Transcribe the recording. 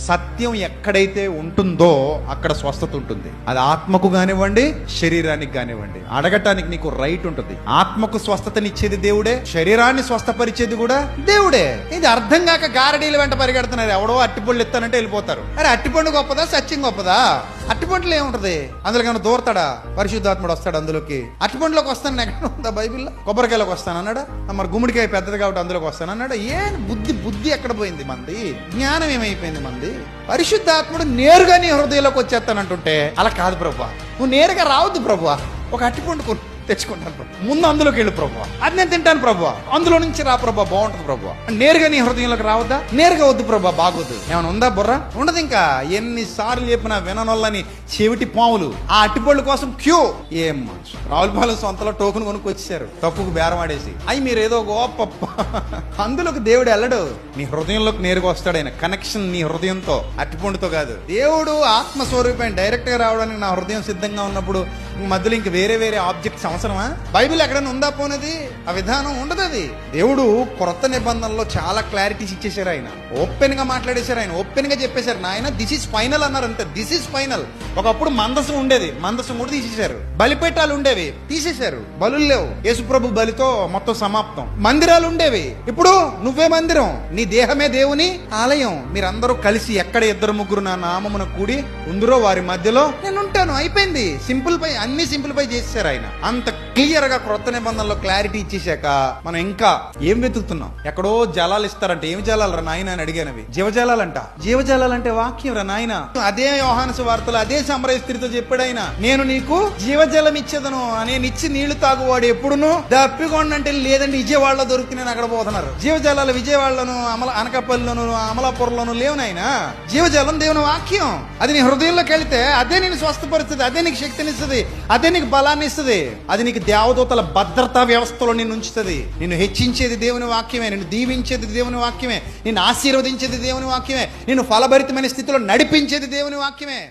సత్యం ఎక్కడైతే ఉంటుందో అక్కడ స్వస్థత ఉంటుంది. అది ఆత్మకు కానివ్వండి, శరీరానికి కానివ్వండి. అడగటానికి నీకు రైట్ ఉంటుంది. ఆత్మకు స్వస్థతనిచ్చేది దేవుడే, శరీరాన్ని స్వస్థపరిచేది కూడా దేవుడే. ఇది అర్థం కాక గారడీల వెంట పరిగెడుతున్నారు. ఎవడో అట్టిపళ్ళు ఇస్తానంటే వెళ్ళిపోతారు. అరే అట్టిపండు గొప్పదా, సత్యం గొప్పదా? అట్టిపండులో ఏముంటది? అందులో ఏమైనా దూరతాడా? పరిశుద్ధాత్ముడు వస్తాడు అందులోకి. అట్టిపండులోకి వస్తాను ఎక్కడ ఉందా బైబిల్లో? కొబ్బరికాయలోకి వస్తాను అన్నాడా? మరి గుమ్మడికాయ పెద్దది కాబట్టి అందులోకి వస్తాను అన్నాడా? బుద్ధి ఎక్కడ పోయింది మంది? జ్ఞానం ఏమైపోయింది మంది? పరిశుద్ధాత్ముడు నేరుగా నీ హృదయంలోకి వచ్చేస్తానంటుంటే అలా కాదు ప్రభువా, నువ్వు నేరుగా రావద్దు ప్రభువా. ఒక అట్టిపండు తెచ్చుకుంటాను ప్రభు, ముందు అందులోకి వెళ్ళు ప్రభు, అది నేను తింటాను ప్రభు, అందులో నుంచి రా ప్రభు, బాగుంటుంది ప్రభు. నేరుగా నీ హృదయంలోకి రావద్దా? నేరుగా వద్దు ప్రభు, బాగోద్దు. ఏమైనా ఉందా బుర్ర? ఉండదు. ఇంకా ఎన్నిసార్లు చెప్పినా విననొల్లని చెవిటి పాములు ఆ అట్టిపళ్ళు కోసం క్యూ. ఏం రావులపాలెం సొంతలో టోకెన్ కొనుక్కు వచ్చేసారు, తప్పుకు బేరం ఆడేసి. అయి మీరు ఏదో గొప్ప. అందులోకి దేవుడు వెళ్ళడు, నీ హృదయంలోకి నేరుగా వస్తాడు. ఆయన కనెక్షన్ నీ హృదయంతో, అట్టిపండుతో కాదు. దేవుడు ఆత్మస్వరూపం డైరెక్ట్ గా రావడానికి నా హృదయం సిద్ధంగా ఉన్నప్పుడు మధ్యలో ఇంక వేరే వేరే ఆబ్జెక్ట్స్ అవసరమా? బైబిల్ ఎక్కడైనా ఉందా పోనది? ఆ విధానం ఉండదు. అది దేవుడు కొత్త నిబంధనలో చాలా క్లారిటీస్ ఇచ్చేసారు. ఆయన ఓపెన్ గా మాట్లాడేశారు. ఆయన ఓపెన్ గా చెప్పేశారు, నాయన దిస్ ఇస్ ఫైనల్ అన్నారు. అంతే, దిస్ ఇస్ ఫైనల్. ఒకప్పుడు మందసం ఉండేది, మందసం కూడా తీసేశారు. బలిపేటాలు ఉండేవి, తీసేశారు. బలులు లేవు, యేసుప్రభు బలితో మొత్తం సమాప్తం. మందిరాలు ఉండేవి, ఇప్పుడు నువ్వే మందిరం, నీ దేహమే దేవుని ఆలయం. మీరందరూ కలిసి ఎక్కడ ఇద్దరు ముగ్గురు నా నామమున కూడి ఉందరో వారి మధ్యలో నేను ఉంటాను. అయిపోయింది. సింపుల్ పై అన్ని సింప్లిఫై చేసేసారు ఆయన. అంత క్లియర్ గా క్రొత్త నిబంధనలో క్లారిటీ ఇచ్చేసాక మనం ఇంకా ఏం వెతుకుతున్నాం? ఎక్కడో జలాలు ఇస్తారంటే ఏమి జలాలు రా నాయన అని అడిగానవి. జీవజాలంట. జీవజాలంటే వాక్యం రా నాయన. అదే యోహాను సువార్తలో అదే సమరయ స్త్రీతో చెప్పాడు ఆయన, నేను నీకు జీవజలం ఇచ్చేదను, నేను ఇచ్చి నీళ్లు తాగువాడు ఎప్పుడును దప్పికొండంటే లేదండి విజయవాడలో దొరుకుతుంది, నేను అక్కడ పోతున్నారు. జీవజలాలు విజయవాడలోను అనకాపల్లిలోను అమలాపురంలోను లేవు నాయన. జీవజలం దేవుని వాక్యం. అది నీ హృదయంలోకి వెళితే అదే నేను స్వస్థపరుస్తుంది, అదే నీకు శక్తినిస్తుంది, అదే నీకు బలాన్ని ఇస్తుంది, అది నీకు దేవదూతల భద్రతా వ్యవస్థలో నిన్ను ఉంచుతుంది. నిన్ను హెచ్చించేది దేవుని వాక్యమే, నిన్ను దీవించేది దేవుని వాక్యమే, నిన్ను ఆశీర్వదించేది దేవుని వాక్యమే, నిన్ను ఫలభరితమైన స్థితిలో నడిపించేది దేవుని వాక్యమే.